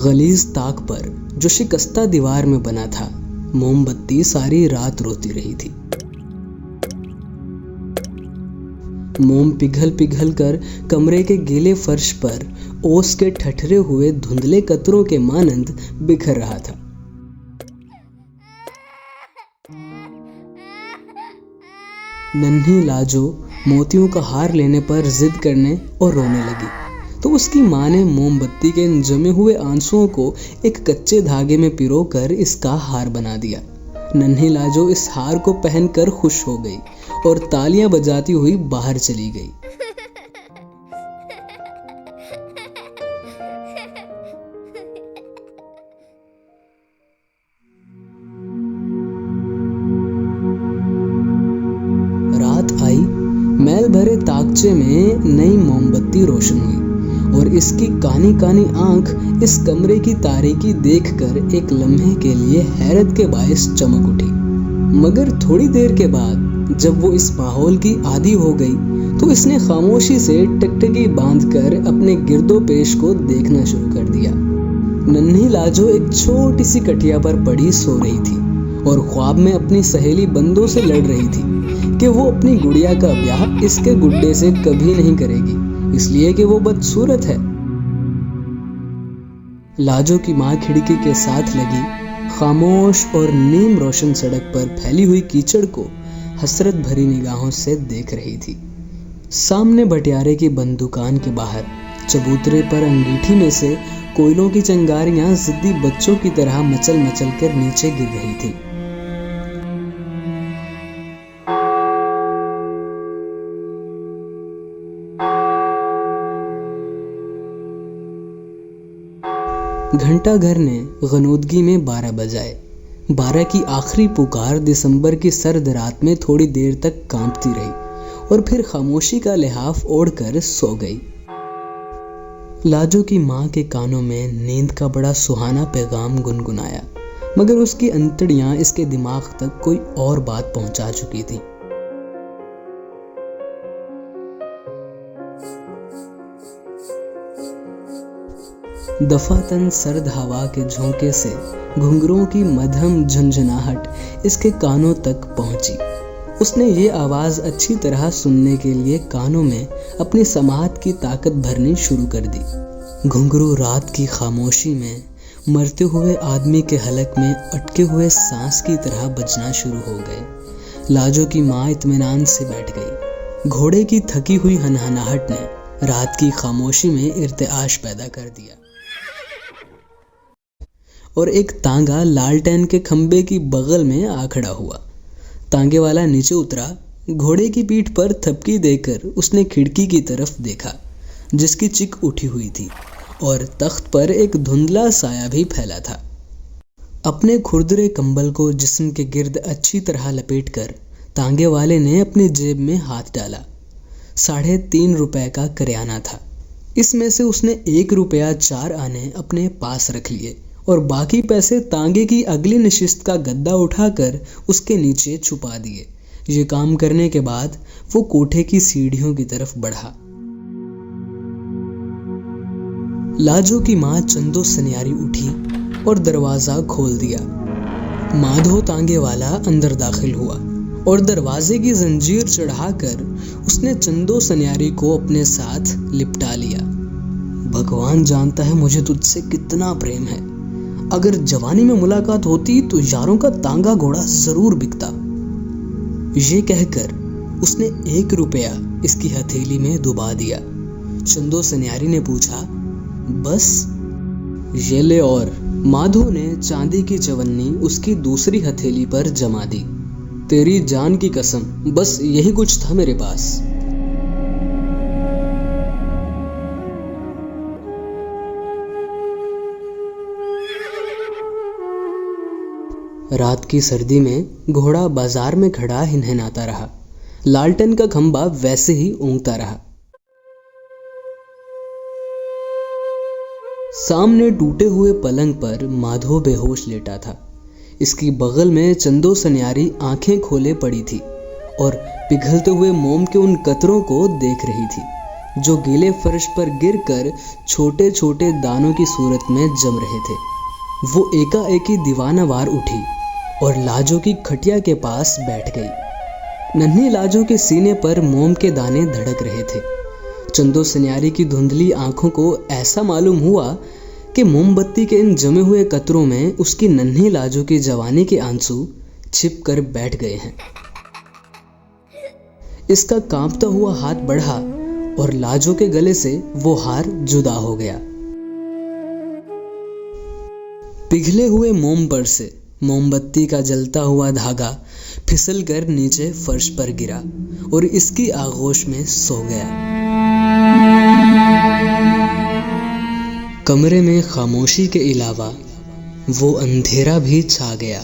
गलीज ताक पर जो शिकस्ता दीवार में बना था, मोमबत्ती सारी रात रोती रही थी। मोम पिघल पिघल कर कमरे के गीले फर्श पर ओस के ठठरे हुए धुंधले कतरों के मानंद बिखर रहा था। नन्ही लाजो मोतियों का हार लेने पर जिद करने और रोने लगी तो उसकी माँ ने मोमबत्ती के जमे हुए आंसुओं को एक कच्चे धागे में पिरोकर इसका हार बना दिया। नन्ही लाजो इस हार को पहनकर खुश हो गई और तालियां बजाती हुई बाहर चली गई। रात आई, मैल भरे ताकचे में नई मोमबत्ती रोशन हुई और इसकी कानी कानी आंख इस कमरे की तारीकी देखकर एक लम्हे के लिए हैरत के बायस चमक उठी। मगर थोड़ी देर के बाद जब वो इस माहौल की आदी हो गई तो इसने खामोशी से टकटकी बांधकर अपने गिरदोपेश को देखना शुरू कर दिया। नन्ही लाजो एक छोटी सी कटिया पर पड़ी सो रही थी और ख्वाब में अपनी सहेली बंदों से लड़ रही थी कि वो अपनी गुड़िया का ब्याह इसके गुड्डे से कभी नहीं करेगी, इसलिए कि वो बदसूरत है। लाजो की माँ खिड़की के साथ लगी खामोश और नीम रोशन सड़क पर फैली हुई कीचड़ को हसरत भरी निगाहों से देख रही थी। सामने भटियारे की बंद दुकान के बाहर चबूतरे पर अंगीठी में से कोयलों की चिंगारियां जिद्दी बच्चों की तरह मचल मचल कर नीचे गिर रही थी। घंटा घर ने गनूदगी में 12 बजाए। 12 की आखिरी पुकार दिसंबर की सर्द रात में थोड़ी देर तक कांपती रही और फिर खामोशी का लिहाफ ओढ़कर सो गई। लाजो की माँ के कानों में नींद का बड़ा सुहाना पैगाम गुनगुनाया, मगर उसकी अंतड़ियां इसके दिमाग तक कोई और बात पहुंचा चुकी थी। दफातन सर्द हवा के झोंके से घुंघरों की मध्यम झंझनाहट इसके कानों तक पहुंची। उसने ये आवाज अच्छी तरह सुनने के लिए कानों में अपनी समाअत की ताकत भरनी शुरू कर दी। घुंघरू रात की खामोशी में मरते हुए आदमी के हलक में अटके हुए सांस की तरह बजना शुरू हो गए। लाजो की माँ इत्मीनान से बैठ गई। घोड़े की थकी हुई हनहनाहट ने रात की खामोशी में इर्तिआश पैदा कर दिया और एक तांगा लालटेन के खंबे की बगल में आ खड़ा हुआ। तांगे वाला नीचे उतरा। घोड़े की पीठ पर थपकी देकर उसने खिड़की की तरफ देखा जिसकी चिक उठी हुई थी और तख्त पर एक धुंधला साया भी फैला था। अपने खुरदरे कंबल को जिस्म के गिर्द अच्छी तरह लपेटकर तांगे वाले ने अपनी जेब में हाथ डाला। 3.5 रुपए का करियाना था। इसमें से उसने 1 रुपया 4 आने अपने पास रख लिए और बाकी पैसे तांगे की अगली नशिस्त का गद्दा उठाकर उसके नीचे छुपा दिए। ये काम करने के बाद वो कोठे की सीढ़ियों की तरफ बढ़ा। लाजो की माँ चंदो सन्यारी उठी और दरवाजा खोल दिया। माधो तांगे वाला अंदर दाखिल हुआ और दरवाजे की जंजीर चढ़ाकर उसने चंदो सन्यारी को अपने साथ लिपटा लिया। भगवान जानता है मुझे तुझसे कितना प्रेम है। अगर जवानी में मुलाकात होती तो यारों का तांगा घोड़ा जरूर बिकता। ये कहकर उसने 1 रुपया इसकी हथेली में डुबा दिया। चंदो सन्यारी ने पूछा, बस? ये ले। और माधो ने चांदी की चवन्नी उसकी दूसरी हथेली पर जमा दी। तेरी जान की कसम, बस यही कुछ था मेरे पास। रात की सर्दी में घोड़ा बाजार में खड़ा हिनहिनाता रहा। लालटेन का खंबा वैसे ही ऊँगता रहा। सामने टूटे हुए पलंग पर माधो बेहोश लेटा था। इसकी बगल में चंदो सन्यारी आंखें खोले पड़ी थी और पिघलते हुए मोम के उन कतरों को देख रही थी। जो गीले फर्श पर गिरकर छोटे छोटे दानों की सूरत में जम रहे थे। वो एकाएकी दीवानावार उठी और लाजो की खटिया के पास बैठ गई। नन्ही लाजो के सीने पर मोम के दाने धड़क रहे थे। चंदो सन्यारी की धुंधली आंखों को ऐसा मालूम हुआ कि मोमबत्ती के इन जमे हुए कतरों में उसकी नन्ही लाजो की जवानी के आंसू छिप कर बैठ गए हैं। इसका कांपता हुआ हाथ बढ़ा और लाजो के गले से वो हार जुदा हो गया। पिघले हुए मोम पर से मोमबत्ती का जलता हुआ धागा फिसल कर नीचे फर्श पर गिरा और इसकी आगोश में सो गया। कमरे में खामोशी के अलावा वो अंधेरा भी छा गया।